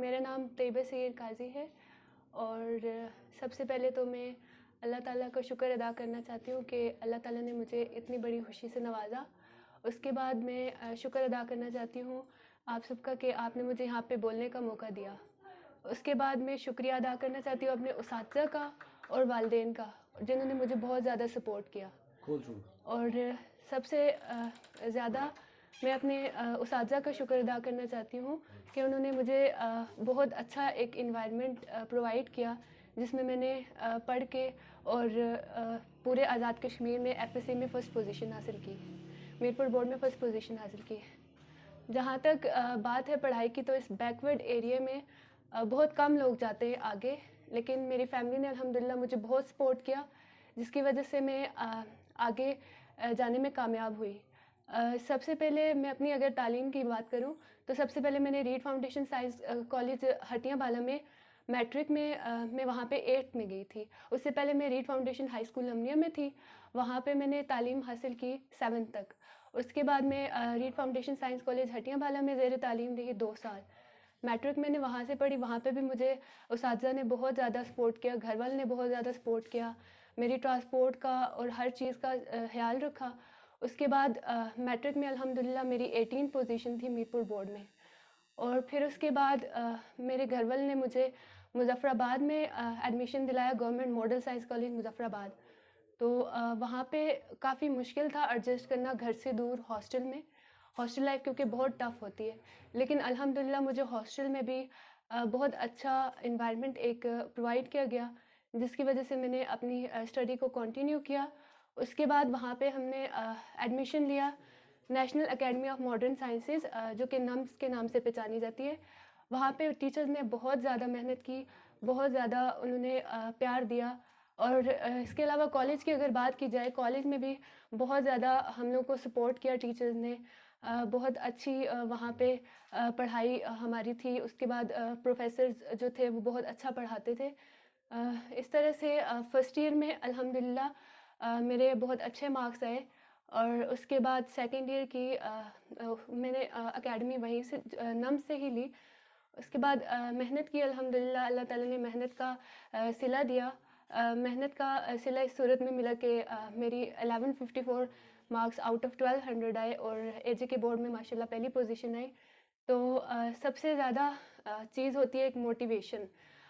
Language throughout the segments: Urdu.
میرا نام طیبہ سیر قاضی ہے، اور سب سے پہلے تو میں اللہ تعالیٰ کا شکر ادا کرنا چاہتی ہوں کہ اللہ تعالیٰ نے مجھے اتنی بڑی خوشی سے نوازا۔ اس کے بعد میں شکر ادا کرنا چاہتی ہوں آپ سب کا کہ آپ نے مجھے یہاں پہ بولنے کا موقع دیا۔ اس کے بعد میں شکریہ ادا کرنا چاہتی ہوں اپنے اساتذہ کا اور والدین کا، جنہوں نے مجھے بہت زیادہ سپورٹ کیا۔ اور سب سے زیادہ میں اپنے اساتذہ کا شکر ادا کرنا چاہتی ہوں کہ انہوں نے مجھے بہت اچھا ایک انوائرمنٹ پرووائڈ کیا، جس میں نے پڑھ کے اور پورے آزاد کشمیر میں ایف ایس سی میں فرسٹ پوزیشن حاصل کی، میرپور بورڈ میں فرسٹ پوزیشن حاصل کی۔ جہاں تک بات ہے پڑھائی کی، تو اس بیکورڈ ایریے میں بہت کم لوگ جاتے ہیں آگے، لیکن میری فیملی نے الحمدللہ مجھے بہت سپورٹ کیا، جس کی وجہ سے میں آگے جانے میں کامیاب ہوئی۔ سب سے پہلے میں اپنی اگر تعلیم کی بات کروں تو سب سے پہلے میں نے ریڈ فاؤنڈیشن سائنس کالج ہٹیاں بالا میں میٹرک میں وہاں پہ 8 میں گئی تھی۔ اس سے پہلے میں ریڈ فاؤنڈیشن ہائی اسکول امنیہ میں تھی، وہاں پہ میں نے تعلیم حاصل کی 7 تک۔ اس کے بعد میں ریڈ فاؤنڈیشن سائنس کالج ہٹیاں بالا میں زیر تعلیم رہی 2 سال۔ میٹرک میں نے وہاں سے پڑھی، وہاں پہ بھی مجھے اساتذہ نے بہت زیادہ سپورٹ کیا، گھر والوں نے بہت زیادہ سپورٹ کیا، میری ٹرانسپورٹ کا اور ہر چیز کا خیال رکھا۔ اس کے بعد میٹرک میں الحمدللہ میری 18 پوزیشن تھی میرپور بورڈ میں، اور پھر اس کے بعد میرے گھر والوں نے مجھے مظفر آباد میں ایڈمیشن دلایا، government model science college Muzaffar آباد۔ تو وہاں پہ کافی مشکل تھا ایڈجسٹ کرنا گھر سے دور ہاسٹل میں، ہاسٹل لائف کیونکہ بہت ٹف ہوتی ہے، لیکن الحمدللہ مجھے ہاسٹل میں بھی بہت اچھا انوائرمنٹ ایک پرووائڈ کیا گیا، جس کی وجہ سے میں نے اپنی اسٹڈی کو کنٹینیو کیا۔ اس کے بعد وہاں پہ ہم نے ایڈمیشن لیا national academy of modern sciences, جو کہ نمس کے نام سے پہچانی جاتی ہے۔ وہاں پہ ٹیچرز نے بہت زیادہ محنت کی، بہت زیادہ انہوں نے پیار دیا، اور اس کے علاوہ کالج کی اگر بات کی جائے، کالج میں بھی بہت زیادہ ہم لوگ کو سپورٹ کیا ٹیچرز نے، بہت اچھی وہاں پہ پڑھائی ہماری تھی۔ اس کے بعد پروفیسرز جو تھے وہ بہت اچھا پڑھاتے تھے۔ اس طرح سے فرسٹ ایئر میں الحمدللہ میرے بہت اچھے مارکس آئے، اور اس کے بعد سیکنڈ ایئر کی میں نے اکیڈمی وہیں سے نمس سے ہی لی۔ اس کے بعد محنت کی، الحمدللہ اللہ تعالیٰ نے محنت کا صلہ دیا۔ محنت کا صلہ اس صورت میں ملا کہ میری 1154 مارکس آؤٹ آف 1200 آئے، اور اے جے کے بورڈ میں ماشاءاللہ پہلی پوزیشن آئی۔ تو سب سے زیادہ چیز ہوتی ہے ایک موٹیویشن۔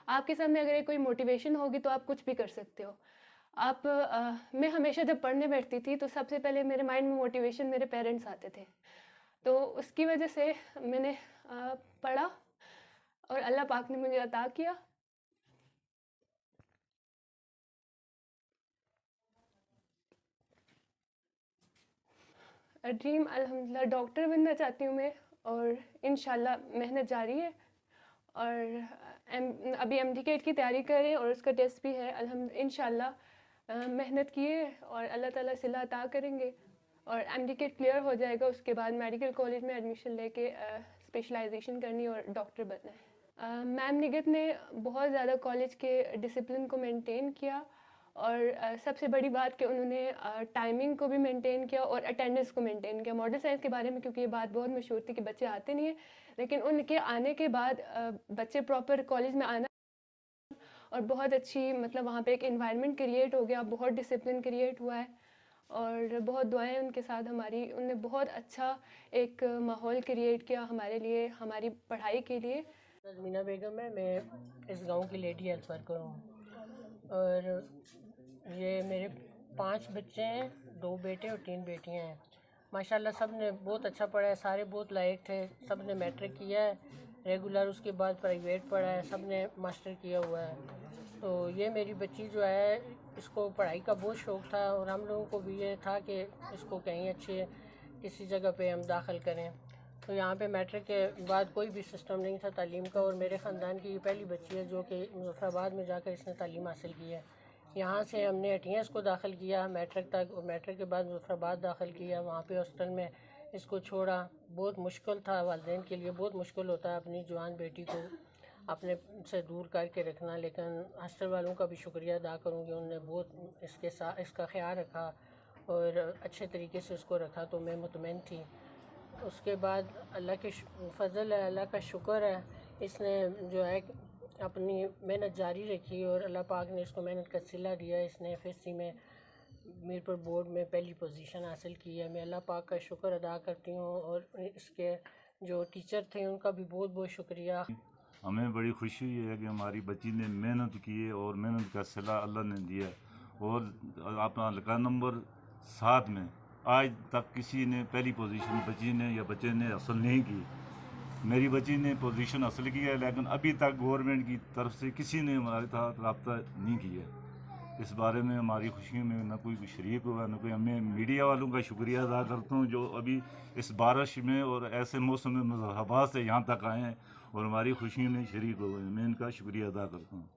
آپ کے سامنے اگر کوئی موٹیویشن ہوگی تو آپ کچھ بھی کر سکتے ہو۔ میں ہمیشہ جب پڑھنے بیٹھتی تھی تو سب سے پہلے میرے مائنڈ میں موٹیویشن میرے پیرنٹس آتے تھے، تو اس کی وجہ سے میں نے پڑھا اور اللہ پاک نے مجھے عطا کیا۔ ڈریم الحمدللہ ڈاکٹر بننا چاہتی ہوں میں، اور انشاءاللہ محنت جاری ہے، اور ابھی ایم ڈی کیٹ کی تیاری کر رہے ہیں، اور اس کا ٹیسٹ بھی ہے۔ انشاءاللہ محنت کیے اور اللہ تعالیٰ صلہ عطا کریں گے، اور ایم ڈی کیٹ کلیئر ہو جائے گا، اس کے بعد میڈیکل کالج میں ایڈمیشن لے کے اسپیشلائزیشن کرنی اور ڈاکٹر بننا ہے۔ میم نگت نے بہت زیادہ کالج کے ڈسپلن کو مینٹین کیا، اور سب سے بڑی بات کہ انہوں نے ٹائمنگ کو بھی مینٹین کیا اور اٹینڈنس کو مینٹین کیا۔ ماڈل سائنس کے بارے میں کیونکہ یہ بات بہت مشہور تھی کہ بچے آتے نہیں ہیں، لیکن ان کے آنے کے بعد بچے پراپر کالج میں آنا، اور بہت اچھی مطلب وہاں پہ ایک انوائرمنٹ کریٹ ہو گیا، بہت ڈسپلن کریٹ ہوا ہے، اور بہت دعائیں ان کے ساتھ ہماری، ان نے بہت اچھا ایک ماحول کریٹ کیا ہمارے لیے، ہماری پڑھائی کے لیے۔ مینا بیگم ہے، میں اس گاؤں کی لیڈی ہیلتھ ورکر ہوں، اور یہ میرے 5 بچے ہیں، 2 بیٹے اور 3 بیٹیاں ہیں۔ ماشاءاللہ سب نے بہت اچھا پڑھا ہے، سارے بہت لائق تھے، سب نے میٹرک کیا ہے ریگولر، اس کے بعد پرائیویٹ پڑھا ہے، سب نے ماسٹر کیا ہوا ہے۔ تو یہ میری بچی جو ہے، اس کو پڑھائی کا بہت شوق تھا، اور ہم لوگوں کو بھی یہ تھا کہ اس کو کہیں اچھے کسی جگہ پہ ہم داخل کریں۔ تو یہاں پہ میٹرک کے بعد کوئی بھی سسٹم نہیں تھا تعلیم کا، اور میرے خاندان کی یہ پہلی بچی ہے جو کہ مظفر آباد میں جا کر اس نے تعلیم حاصل کی ہے۔ یہاں سے ہم نے ہٹیاں اس کو داخل کیا میٹرک تک، اور میٹرک کے بعد مظفر آباد داخل کیا، وہاں پہ ہاسٹل میں اس کو چھوڑا۔ بہت مشکل تھا، والدین کے لیے بہت مشکل ہوتا ہے اپنی جوان بیٹی کو اپنے سے دور کر کے رکھنا، لیکن ہاسٹل والوں کا بھی شکریہ ادا کروں گی، انہوں نے بہت اس کا خیال رکھا اور اچھے طریقے سے اس کو رکھا، تو میں مطمئن تھی۔ اس کے بعد اللہ کے فضل ہے، اللہ کا شکر ہے اس نے جو ہے اپنی محنت جاری رکھی اور اللہ پاک نے اس کو محنت کا صلہ دیا. اس نے FSC میں میرپور بورڈ میں پہلی پوزیشن حاصل کی ہے. میں اللہ پاک کا شکر ادا کرتی ہوں اور اس کے جو ٹیچر تھے ان کا بھی بہت بہت شکریہ. ہمیں بڑی خوشی ہوئی ہے کہ ہماری بچی نے محنت کی ہے اور محنت کا صلہ اللہ نے دیا اور اپنا حلقہ نمبر 7 میں آج تک کسی نے پہلی پوزیشن بچی نے یا بچے نے حاصل نہیں کی. میری بچی نے پوزیشن حاصل کی ہے لیکن ابھی تک گورنمنٹ کی طرف سے کسی نے ہمارے ساتھ رابطہ نہیں کیا. اس بارے میں ہماری خوشی میں نہ کوئی شریک ہوا نہ کوئی. ہمیں میڈیا والوں کا شکریہ ادا کرتا ہوں جو ابھی اس بارش میں اور ایسے موسم میں مذہبات سے یہاں تک آئے ہیں اور ہماری خوشی میں شریک ہوئے ہیں. میں ان کا شکریہ ادا کرتا ہوں.